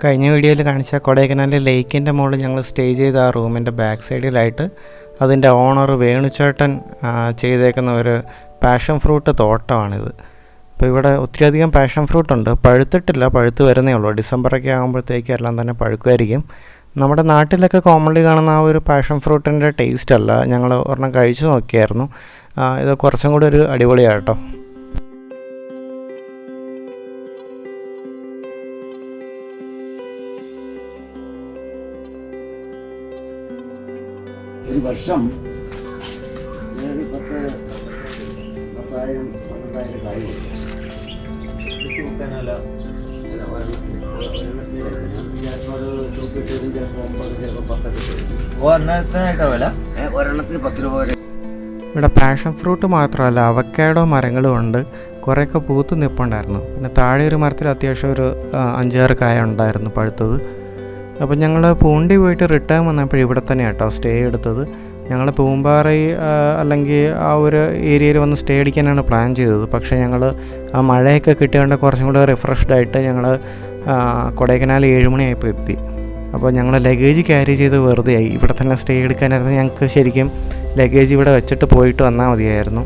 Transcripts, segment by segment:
കഴിഞ്ഞ വീഡിയോയിൽ കാണിച്ച കൊടൈക്കനാലിലെ ലേക്കിൻ്റെ മുകളിൽ ഞങ്ങൾ സ്റ്റേ ചെയ്ത ആ റൂമിൻ്റെ ബാക്ക് സൈഡിലായിട്ട് അതിൻ്റെ ഓണർ വേണുചേട്ടൻ ചെയ്തേക്കുന്ന ഒരു പാഷൻ ഫ്രൂട്ട് തോട്ടമാണിത്. അപ്പോൾ ഇവിടെ ഒത്തിരിയധികം പാഷൻ ഫ്രൂട്ട് ഉണ്ട്. പഴുത്തിട്ടില്ല, പഴുത്ത് വരുന്നേ ഉള്ളൂ. ഡിസംബറൊക്കെ ആകുമ്പോഴത്തേക്ക് എല്ലാം തന്നെ പഴുക്കുമായിരിക്കും. നമ്മുടെ നാട്ടിലൊക്കെ കോമൺലി കാണുന്ന ആ ഒരു പാഷൻ ഫ്രൂട്ടിൻ്റെ ടേസ്റ്റ് അല്ല. ഞങ്ങൾ ഒരെണ്ണം കഴിച്ചു നോക്കിയായിരുന്നു. ഇത് കുറച്ചും കൂടി ഒരു അടിപൊളിയാണ് കേട്ടോ. ഒരു വർഷം 10,000-12,000 കായ് ഒരെണ്ണത്തിന് 10 രൂപ വരെ. ഇവിടെ പാഷൻ ഫ്രൂട്ട് മാത്രമല്ല, അവക്കാഡോ മരങ്ങളും ഉണ്ട്. കുറേയൊക്കെ പൂത്ത് നിൽപ്പുണ്ടായിരുന്നു. പിന്നെ താഴെ ഒരു മരത്തിൽ അത്യാവശ്യം ഒരു 5-6 കായ ഉണ്ടായിരുന്നു പഴുത്തത്. അപ്പോൾ ഞങ്ങൾ പൂണ്ടി പോയിട്ട് റിട്ടേൺ വന്നപ്പോൾ ഇവിടെ തന്നെ കേട്ടോ സ്റ്റേ എടുത്തത്. ഞങ്ങൾ പൂമ്പാറ അല്ലെങ്കിൽ ആ ഒരു ഏരിയയിൽ വന്ന് സ്റ്റേ അടിക്കാനാണ് പ്ലാൻ ചെയ്തത്. പക്ഷേ ഞങ്ങൾ ആ മഴയൊക്കെ കിട്ടിയതുകൊണ്ട് കുറച്ചും കൂടെ റിഫ്രഷ്ഡ് ആയിട്ട് ഞങ്ങൾ കൊടൈക്കനാൽ 7 മണിയായപ്പോൾ എത്തി. അപ്പോൾ ഞങ്ങൾ ലഗേജ് ക്യാരി ചെയ്ത് വെറുതെ ആയി. ഇവിടെ തന്നെ സ്റ്റേ എടുക്കാനായിരുന്നു. ഞങ്ങൾക്ക് ശരിക്കും ലഗേജ് ഇവിടെ വെച്ചിട്ട് പോയിട്ട് വന്നാൽ മതിയായിരുന്നു.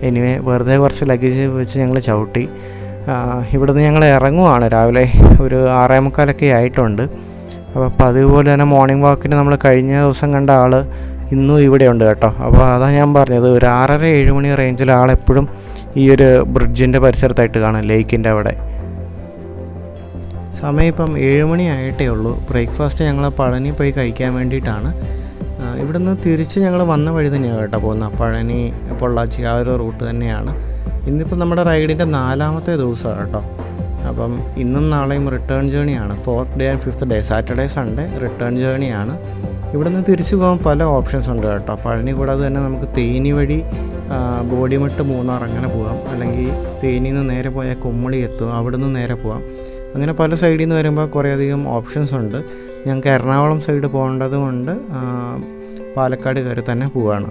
എനിവേ വെറുതെ കുറച്ച് ലഗേജ് വെച്ച് ഞങ്ങൾ ചവിട്ടി. ഇവിടുന്ന് ഞങ്ങൾ ഇറങ്ങുവാണ് രാവിലെ ഒരു 6:45 ആയിട്ടുണ്ട്. അപ്പോൾ അതുപോലെ തന്നെ മോർണിംഗ് വാക്കിന് നമ്മൾ കഴിഞ്ഞ ദിവസം കണ്ട ആൾ ഇന്നും ഇവിടെ ഉണ്ട് കേട്ടോ. അപ്പോൾ അതാണ് ഞാൻ പറഞ്ഞത്, ഒരു 6:30-7 മണി റേഞ്ചിൽ ആളെപ്പോഴും ഈ ഒരു ബ്രിഡ്ജിൻ്റെ പരിസരത്തായിട്ട് കാണാം, ലേക്കിൻ്റെ അവിടെ. സമയം ഇപ്പം 7 മണി ആയിട്ടേ ഉള്ളൂ. ബ്രേക്ക്ഫാസ്റ്റ് ഞങ്ങൾ പഴനി പോയി കഴിക്കാൻ വേണ്ടിയിട്ടാണ്. ഇവിടുന്ന് തിരിച്ച് ഞങ്ങൾ വന്ന വഴി തന്നെയാണ് കേട്ടോ പോകുന്നത്. പഴനി പൊള്ളാച്ചി ആ ഒരു റൂട്ട് തന്നെയാണ്. ഇന്നിപ്പോൾ നമ്മുടെ റൈഡിൻ്റെ 4ാമത്തെ ദിവസമാണ് കേട്ടോ. അപ്പം ഇന്നും നാളെയും റിട്ടേൺ ജേണിയാണ്. 4th day and 5th day, Saturday Sunday return ജേണിയാണ്. ഇവിടെ നിന്ന് തിരിച്ചു പോകാൻ പല ഓപ്ഷൻസ് ഉണ്ട് കേട്ടോ. പഴനി കൂടാതെ തന്നെ നമുക്ക് തേനി വഴി ബോഡിമെട്ട് മൂന്നാർ അങ്ങനെ പോകാം. അല്ലെങ്കിൽ തേനിയിൽ നിന്ന് നേരെ പോയാൽ കുമ്മളി എത്തും, അവിടെ നിന്ന് നേരെ പോകാം. അങ്ങനെ പല സൈഡിൽ നിന്ന് വരുമ്പോൾ കുറേയധികം ഓപ്ഷൻസ് ഉണ്ട്. ഞങ്ങൾക്ക് എറണാകുളം സൈഡ് പോകേണ്ടത് കൊണ്ട് പാലക്കാട് കയറി തന്നെ പോവുകയാണ്.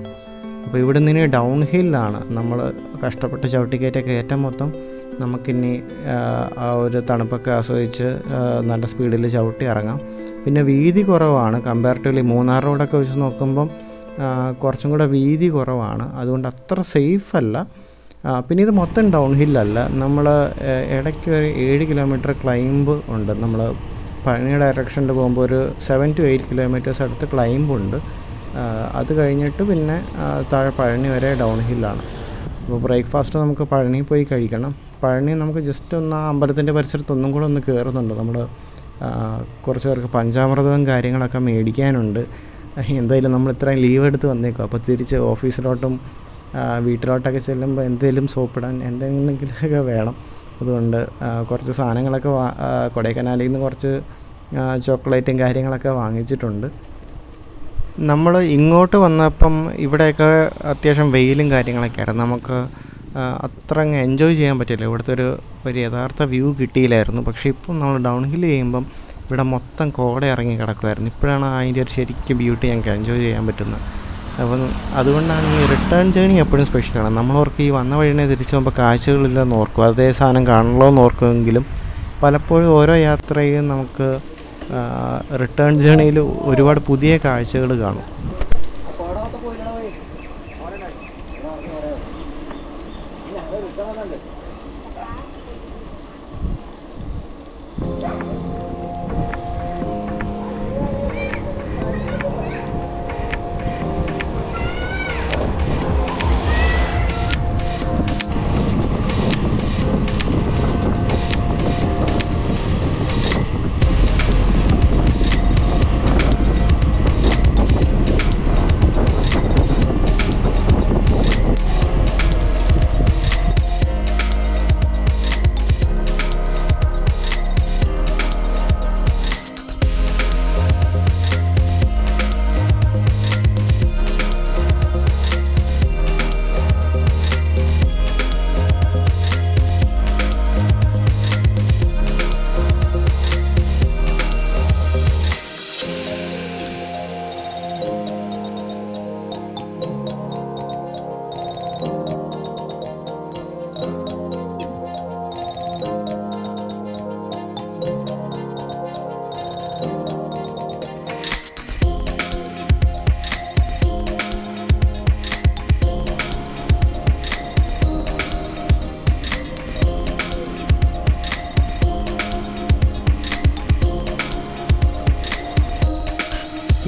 അപ്പോൾ ഇവിടെ നിന്ന് ഡൗൺ ഹില്ലാണ്. നമ്മൾ കഷ്ടപ്പെട്ട് ചവിട്ടിക്കയറ്റ കയറ്റം മൊത്തം നമുക്കിനി ആ ഒരു തണുപ്പൊക്കെ ആസ്വദിച്ച് നല്ല സ്പീഡിൽ ചവിട്ടി ഇറങ്ങാം. പിന്നെ വീതി കുറവാണ് കമ്പാരിറ്റീവ്ലി. മൂന്നാർ റോഡൊക്കെ വെച്ച് നോക്കുമ്പം കുറച്ചും കൂടെ വീതി കുറവാണ്. അതുകൊണ്ട് അത്ര സേഫ് അല്ല. പിന്നെ ഇത് മൊത്തം ഡൗൺ ഹില്ലല്ല. നമ്മൾ ഇടയ്ക്ക് ഒരു 7 കിലോമീറ്റർ ക്ലൈംബ് ഉണ്ട്. നമ്മൾ പഴനി ഡയറക്ഷനിൽ പോകുമ്പോൾ ഒരു 7 to 8 കിലോമീറ്റേഴ്സ് അടുത്ത് ക്ലൈംബുണ്ട്. അത് കഴിഞ്ഞിട്ട് പിന്നെ താഴെ പഴനി വരെ ഡൗൺ ഹില്ലാണ്. അപ്പോൾ ബ്രേക്ക്ഫാസ്റ്റ് നമുക്ക് പഴനി പോയി കഴിക്കണം. പഴനി നമുക്ക് ജസ്റ്റ് ഒന്ന് അമ്പലത്തിൻ്റെ പരിസരത്ത് ഒന്നും കൂടെ ഒന്ന് കയറുന്നുണ്ട്. നമ്മൾ കുറച്ച് പേർക്ക് പഞ്ചാമൃതവും കാര്യങ്ങളൊക്കെ മേടിക്കാനുണ്ട്. എന്തായാലും നമ്മൾ ഇത്രയും ലീവ് എടുത്ത് വന്നേക്കും. അപ്പോൾ തിരിച്ച് ഓഫീസിലോട്ടും വീട്ടിലോട്ടൊക്കെ ചെല്ലുമ്പോൾ എന്തെങ്കിലും സോപ്പിടാൻ എന്തെങ്കിലുമൊക്കെ വേണം. അതുകൊണ്ട് കുറച്ച് സാധനങ്ങളൊക്കെ കൊടൈക്കനാലിൽ നിന്ന് കുറച്ച് ചോക്ലേറ്റും കാര്യങ്ങളൊക്കെ വാങ്ങിച്ചിട്ടുണ്ട്. നമ്മൾ ഇങ്ങോട്ട് വന്നപ്പം ഇവിടെയൊക്കെ അത്യാവശ്യം വെയിലും കാര്യങ്ങളൊക്കെ ആയിരുന്നു. നമുക്ക് അത്ര അങ്ങ് എൻജോയ് ചെയ്യാൻ പറ്റില്ല. ഇവിടുത്തെ ഒരു യഥാർത്ഥ വ്യൂ കിട്ടിയില്ലായിരുന്നു. പക്ഷേ ഇപ്പം നമ്മൾ ഡൗൺ ഹിൽ ചെയ്യുമ്പം ഇവിടെ മൊത്തം കോട ഇറങ്ങി കിടക്കുമായിരുന്നു. ഇപ്പോഴാണ് അതിൻ്റെ ഒരു ശരിക്കും ബ്യൂട്ടി ഞങ്ങൾക്ക് എൻജോയ് ചെയ്യാൻ പറ്റുന്നത്. അപ്പം അതുകൊണ്ടാണ് ഈ റിട്ടേൺ ജേണി എപ്പോഴും സ്പെഷ്യലാണ്. നമ്മളോർക്ക് ഈ വന്ന വഴിനെ തിരിച്ചു പോകുമ്പോൾ കാഴ്ചകളില്ലെന്ന് ഓർക്കും, അതേ സാധനം കാണണമല്ലോ എന്ന് ഓർക്കുമെങ്കിലും പലപ്പോഴും ഓരോ യാത്രയും നമുക്ക് റിട്ടേൺ ജേണിയിൽ ഒരുപാട് പുതിയ കാഴ്ചകൾ കാണും.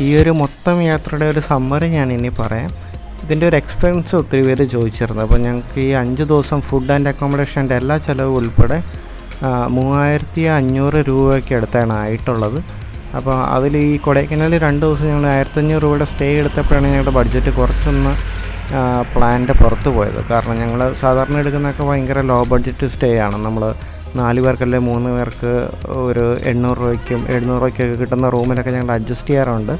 ഈ ഒരു മൊത്തം യാത്രയുടെ ഒരു സമ്മറി ഞാൻ ഇനി പറയാം. ഇതിൻ്റെ ഒരു എക്സ്പെൻസ് ഒത്തിരി പേര് ചോദിച്ചിരുന്നു. അപ്പോൾ ഞങ്ങൾക്ക് ഈ 5 ദിവസം ഫുഡ് ആൻഡ് അക്കോമഡേഷൻ്റെ എല്ലാ ചിലവും ഉൾപ്പെടെ 3500 രൂപയ്ക്ക് അടുത്താണ് ആയിട്ടുള്ളത്. അപ്പോൾ അതിൽ ഈ കൊടൈക്കനാലിൽ 2 ദിവസം ഞങ്ങൾ 1500 രൂപയുടെ സ്റ്റേ എടുത്തപ്പോഴാണ് ഞങ്ങളുടെ ബഡ്ജറ്റ് കുറച്ചൊന്ന് പ്ലാൻ്റെ പുറത്ത് പോയത്. കാരണം ഞങ്ങൾ സാധാരണ എടുക്കുന്നതൊക്കെ ഭയങ്കര ലോ ബഡ്ജറ്റ് സ്റ്റേ ആണ്. നമ്മൾ 4 പേർക്കല്ലേ 3 പേർക്ക് ഒരു 800 രൂപയ്ക്കും 700 രൂപയ്ക്കൊക്കെ കിട്ടുന്ന റൂമിലൊക്കെ ഞങ്ങൾ അഡ്ജസ്റ്റ് ചെയ്യാറുണ്ട്.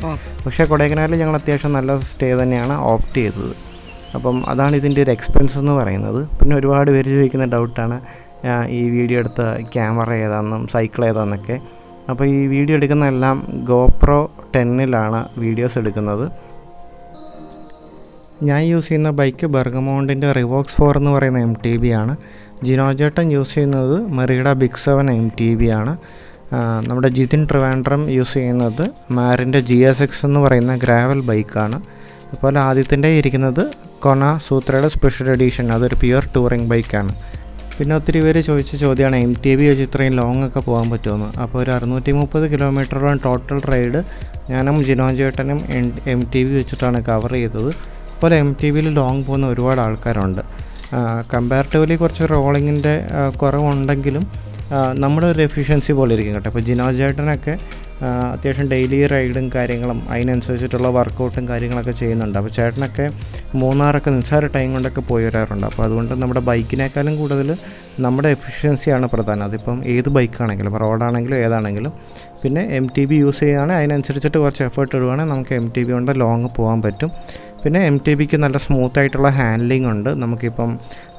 പക്ഷേ കൊടൈക്കനാലിൽ ഞങ്ങൾ അത്യാവശ്യം നല്ല സ്റ്റേ തന്നെയാണ് ഓപ്റ്റ് ചെയ്തത്. അപ്പം അതാണ് ഇതിൻ്റെ ഒരു എക്സ്പെൻസ് എന്ന് പറയുന്നത്. പിന്നെ ഒരുപാട് പേര് ചോദിക്കുന്ന ഡൗട്ടാണ് ഈ വീഡിയോ എടുത്ത ക്യാമറ ഏതാണെന്നും സൈക്കിൾ ഏതാണെന്നൊക്കെ. അപ്പോൾ ഈ വീഡിയോ എടുക്കുന്നതെല്ലാം GoPro 10-ലാണ് വീഡിയോസ് എടുക്കുന്നത്. ഞാൻ യൂസ് ചെയ്യുന്ന ബൈക്ക് ബർഗമൗണ്ടിൻ്റെ റിവോക്സ് 4 എന്ന് പറയുന്ന MTB ആണ്. ജിനോജേട്ടൻ യൂസ് ചെയ്യുന്നത് മെറിഡ ബിഗ് 7 MTB ആണ്. നമ്മുടെ ജിതിൻ ട്രിവാൻഡ്രം യൂസ് ചെയ്യുന്നത് മാരിൻ്റെ GSX എന്ന് പറയുന്ന ഗ്രാവൽ ബൈക്കാണ്. അതുപോലെ ആദ്യത്തിൻ്റെ ഇരിക്കുന്നത് കൊന സൂത്രയുടെ സ്പെഷ്യൽ എഡീഷൻ, അതൊരു പ്യുവർ ടൂറിംഗ് ബൈക്കാണ്. പിന്നെ ഒത്തിരി പേര് ചോദിച്ച ചോദ്യമാണ് MTB വെച്ച് ഇത്രയും ലോങ് ഒക്കെ പോകാൻ പറ്റുമെന്ന്. അപ്പോൾ ഒരു 630 കിലോമീറ്ററോളം ടോട്ടൽ റൈഡ് ഞാനും ജിനോജേട്ടനും MTB വെച്ചിട്ടാണ് കവർ ചെയ്തത്. അതുപോലെ MTBയിൽ ലോങ് പോകുന്ന ഒരുപാട് ആൾക്കാരുണ്ട്. കമ്പാരിറ്റീവ്ലി കുറച്ച് റോളിങ്ങിൻ്റെ കുറവുണ്ടെങ്കിലും നമ്മുടെ ഒരു എഫിഷ്യൻസി പോലെ ഇരിക്കും കേട്ടോ. അപ്പോൾ ജിനോജേട്ടനൊക്കെ അത്യാവശ്യം ഡെയിലി റൈഡും കാര്യങ്ങളും അതിനനുസരിച്ചിട്ടുള്ള വർക്കൗട്ടും കാര്യങ്ങളൊക്കെ ചെയ്യുന്നുണ്ട്. അപ്പോൾ ചേട്ടനൊക്കെ മൂന്നാറൊക്കെ നിസ്സാര ടൈം കൊണ്ടൊക്കെ പോയി വരാറുണ്ട്. അപ്പോൾ അതുകൊണ്ട് നമ്മുടെ ബൈക്കിനേക്കാളും കൂടുതൽ നമ്മുടെ എഫിഷ്യൻസിയാണ് പ്രധാനം. അതിപ്പം ഏത് ബൈക്കാണെങ്കിലും റോഡാണെങ്കിലും ഏതാണെങ്കിലും. പിന്നെ MTB യൂസ് ചെയ്യുകയാണെങ്കിൽ അതിനനുസരിച്ചിട്ട് കുറച്ച് എഫേർട്ട് ഇടുകയാണെങ്കിൽ നമുക്ക് MTB കൊണ്ട് ലോങ് പോകാൻ പറ്റും. പിന്നെ MTBക്ക് നല്ല സ്മൂത്തായിട്ടുള്ള ഹാൻഡ്ലിംഗ് ഉണ്ട്. നമുക്കിപ്പം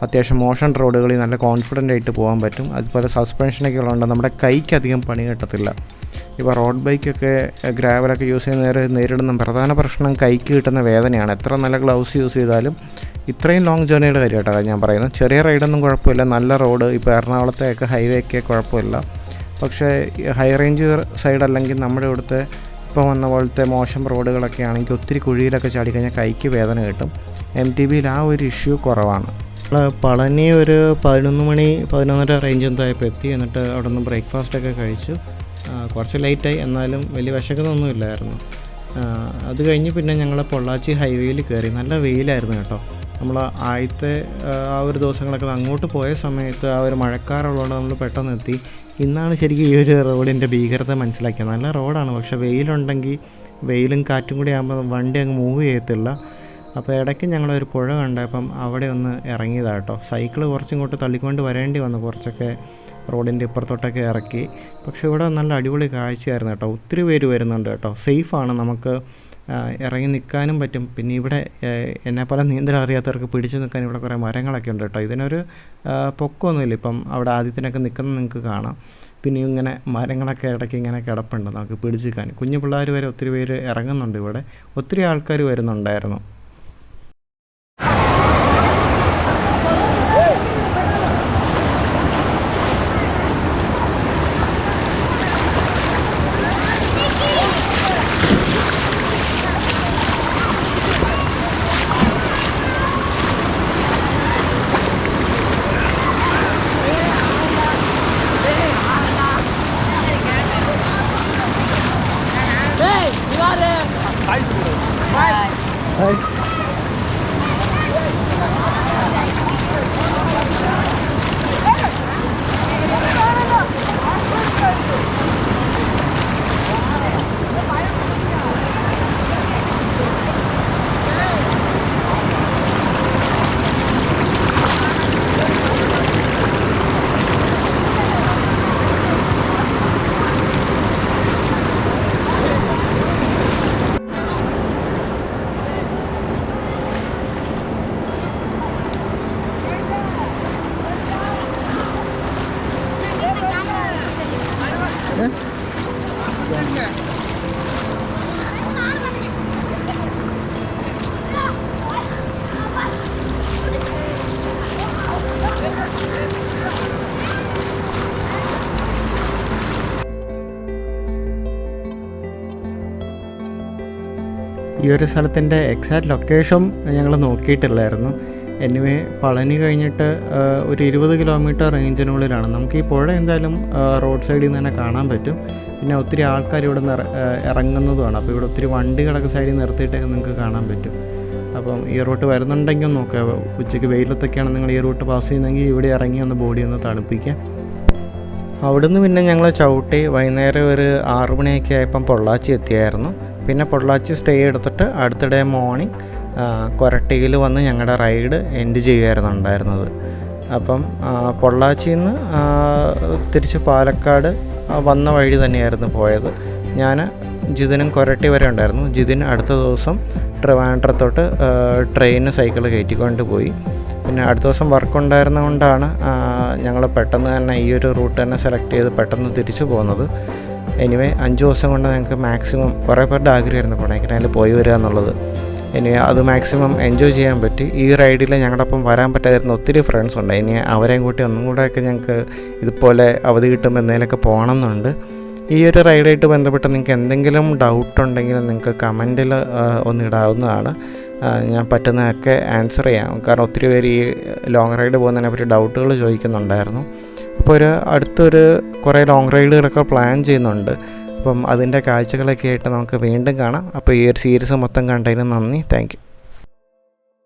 അത്യാവശ്യം മോശം റോഡുകളിൽ നല്ല കോൺഫിഡൻ്റ് ആയിട്ട് പോകാൻ പറ്റും. അതുപോലെ സസ്പെൻഷനൊക്കെ ഉള്ളതുകൊണ്ട് നമ്മുടെ കൈക്ക് അധികം പണി കിട്ടത്തില്ല. ഇപ്പോൾ റോഡ് ബൈക്കൊക്കെ ഗ്രാവലൊക്കെ യൂസ് ചെയ്യുന്ന നേരിടുന്ന പ്രധാന പ്രശ്നം കൈക്ക് കിട്ടുന്ന വേദനയാണ്. എത്ര നല്ല ഗ്ലൗസ് യൂസ് ചെയ്താലും ഇത്രയും ലോങ് ജേർണിയുടെ കാര്യം കേട്ടോ ഞാൻ പറയുന്നത്. ചെറിയ റൈഡൊന്നും കുഴപ്പമില്ല, നല്ല റോഡ് ഇപ്പോൾ എറണാകുളത്തെയൊക്കെ ഹൈവേ ഒക്കെ കുഴപ്പമില്ല. പക്ഷേ ഹൈ റേഞ്ച് സൈഡ് അല്ലെങ്കിൽ നമ്മുടെ ഇവിടുത്തെ ഇപ്പോൾ വന്ന പോലത്തെ മോശം റോഡുകളൊക്കെ ആണെങ്കിൽ ഒത്തിരി കുഴിയിലൊക്കെ ചാടിക്കഴിഞ്ഞാൽ കൈക്ക് വേദന കിട്ടും. MTBയിൽ ആ ഒരു ഇഷ്യൂ കുറവാണ്. പളനി ഒരു 11 മണി 11:30 റേഞ്ച് എന്തായപ്പോൾ എത്തി. എന്നിട്ട് അവിടെ നിന്ന് ബ്രേക്ക്ഫാസ്റ്റൊക്കെ കഴിച്ചു. കുറച്ച് ലേറ്റായി, എന്നാലും വലിയ വിശക്കുന്നൊന്നുമില്ലായിരുന്നു. അത് കഴിഞ്ഞ് പിന്നെ ഞങ്ങൾ പൊള്ളാച്ചി ഹൈവേയിൽ കയറി. നല്ല വെയിലായിരുന്നു കേട്ടോ. നമ്മൾ ആദ്യത്തെ ആ ഒരു ദിവസങ്ങളൊക്കെ അങ്ങോട്ട് പോയ സമയത്ത് ആ ഒരു മഴക്കാറുള്ളതുകൊണ്ട് നമ്മൾ പെട്ടെന്ന് എത്തി. ഇന്നാണ് ശരിക്കും ഈ ഒരു റോഡിൻ്റെ ഭീകരത മനസ്സിലാക്കിയത്. നല്ല റോഡാണ്, പക്ഷേ വെയിലുണ്ടെങ്കിൽ വെയിലും കാറ്റും കൂടി ആകുമ്പോൾ വണ്ടി അങ്ങ് മൂവ് ചെയ്യത്തില്ല. അപ്പോൾ ഇടയ്ക്ക് ഞങ്ങളൊരു പുഴ കണ്ടപ്പം അവിടെ ഒന്ന് ഇറങ്ങിയതാണ് കേട്ടോ. സൈക്കിൾ കുറച്ചിങ്ങോട്ട് തള്ളിക്കൊണ്ട് വരേണ്ടി വന്നു, കുറച്ചൊക്കെ റോഡിൻ്റെ ഇപ്പുറത്തോട്ടൊക്കെ ഇറക്കി. പക്ഷേ ഇവിടെ നല്ല അടിപൊളി കാഴ്ചയായിരുന്നു കേട്ടോ. ഒത്തിരി പേര് വരുന്നുണ്ട് കേട്ടോ. സേഫാണ്, നമുക്ക് ഇറങ്ങി നിൽക്കാനും പറ്റും. പിന്നെ ഇവിടെ എന്നെപ്പോലെ നീന്തൽ അറിയാത്തവർക്ക് പിടിച്ചു നിൽക്കാൻ ഇവിടെ കുറേ മരങ്ങളൊക്കെ ഉണ്ട് കേട്ടോ. ഇതിനൊരു പൊക്കമൊന്നുമില്ല. ഇപ്പം അവിടെ ആദ്യത്തിനൊക്കെ നിൽക്കുന്നത് നിങ്ങൾക്ക് കാണാം. പിന്നെ ഇങ്ങനെ മരങ്ങളൊക്കെ ഇടയ്ക്ക് ഇങ്ങനെ കിടപ്പുണ്ട്, നമുക്ക് പിടിച്ചു നിൽക്കാൻ. കുഞ്ഞു പിള്ളേർ വരെ ഒത്തിരി പേര് ഇറങ്ങുന്നുണ്ട് ഇവിടെ. ഒത്തിരി ആൾക്കാർ വരുന്നുണ്ടായിരുന്നു. ഈ ഒരു സ്ഥലത്തിൻ്റെ എക്സാക്റ്റ് ലൊക്കേഷൻ ഞങ്ങൾ നോക്കിയിട്ടില്ലായിരുന്നു. എനിവേ പളനി കഴിഞ്ഞിട്ട് ഒരു 20 കിലോമീറ്റർ റേഞ്ചിനുള്ളിലാണ്. നമുക്ക് ഈ പുഴ എന്തായാലും റോഡ് സൈഡിൽ നിന്ന് തന്നെ കാണാൻ പറ്റും. പിന്നെ ഒത്തിരി ആൾക്കാർ ഇവിടെ നിന്ന് ഇറങ്ങുന്നതുമാണ്. അപ്പോൾ ഇവിടെ ഒത്തിരി വണ്ടികളൊക്കെ സൈഡിൽ നിർത്തിയിട്ട് നിങ്ങൾക്ക് കാണാൻ പറ്റും. അപ്പം ഈ റൂട്ട് വരുന്നുണ്ടെങ്കിൽ ഒന്ന് നോക്കുക. ഉച്ചയ്ക്ക് വെയിലത്തൊക്കെയാണ് നിങ്ങൾ ഈ റൂട്ട് പാസ് ചെയ്യുന്നതെങ്കിൽ ഇവിടെ ഇറങ്ങി ഒന്ന് ബോഡി ഒന്ന് തണുപ്പിക്കാം. അവിടുന്ന് പിന്നെ ഞങ്ങൾ ചവിട്ടി വൈകുന്നേരം ഒരു 6 മണിയൊക്കെ ആയപ്പം പൊള്ളാച്ചി എത്തിയായിരുന്നു. പിന്നെ പൊള്ളാച്ചി സ്റ്റേ എടുത്തിട്ട് അടുത്ത ഡേ മോർണിംഗ് കൊരട്ടിയിൽ വന്ന് ഞങ്ങളുടെ റൈഡ് എൻഡ് ചെയ്യുമായിരുന്നു ഉണ്ടായിരുന്നത്. അപ്പം പൊള്ളാച്ചിയിൽ നിന്ന് തിരിച്ച് പാലക്കാട് വന്ന വഴി തന്നെയായിരുന്നു പോയത്. ഞാൻ ജിതിനും കൊരട്ടി വരെ ഉണ്ടായിരുന്നു. ജിതിൻ അടുത്ത ദിവസം ട്രിവാൻഡ്രത്തോട്ട് ട്രെയിന് സൈക്കിൾ കയറ്റിക്കൊണ്ട് പോയി. പിന്നെ അടുത്ത ദിവസം വർക്ക് ഉണ്ടായിരുന്നതുകൊണ്ടാണ് ഞങ്ങൾ പെട്ടെന്ന് തന്നെ ഈ ഒരു റൂട്ട് തന്നെ സെലക്ട് ചെയ്ത് പെട്ടെന്ന് തിരിച്ചു പോകുന്നത്. എനിവേ 5 ദിവസം കൊണ്ട് ഞങ്ങൾക്ക് മാക്സിമം കുറേ പേരുടെ ആഗ്രഹമായിരുന്നു കൊടൈക്കനാലിൽ പോയി വരിക എന്നുള്ളത്. ഇനി അത് മാക്സിമം എൻജോയ് ചെയ്യാൻ പറ്റി. ഈ റൈഡിൽ ഞങ്ങളുടെ ഒപ്പം വരാൻ പറ്റാതിരുന്ന ഒത്തിരി ഫ്രണ്ട്സ് ഉണ്ട്. ഇനി അവരെയും കൂട്ടി ഒന്നും കൂടെയൊക്കെ ഞങ്ങൾക്ക് ഇതുപോലെ അവധി കിട്ടുമ്പോൾ എന്തെങ്കിലുമൊക്കെ പോകണം എന്നുണ്ട്. ഈ ഒരു റൈഡായിട്ട് ബന്ധപ്പെട്ട് നിങ്ങൾക്ക് എന്തെങ്കിലും ഡൗട്ട് ഉണ്ടെങ്കിൽ നിങ്ങൾക്ക് കമൻറ്റിൽ ഒന്നിടാവുന്നതാണ്. ഞാൻ പറ്റുന്നതൊക്കെ ആൻസർ ചെയ്യാം. കാരണം ഒത്തിരി പേര് ഈ ലോങ് റൈഡ് പോകുന്നതിനെ പറ്റി ഡൗട്ടുകൾ ചോദിക്കുന്നുണ്ടായിരുന്നു. അപ്പോൾ അടുത്തൊരു കുറേ ലോങ് റൈഡുകളൊക്കെ പ്ലാൻ ചെയ്യുന്നുണ്ട്. അപ്പം അതിൻ്റെ കാഴ്ചകളൊക്കെ ആയിട്ട് നമുക്ക് വീണ്ടും കാണാം. അപ്പോൾ ഈ ഒരു സീരീസ് മൊത്തം കണ്ടതിന് നന്ദി. Thank you.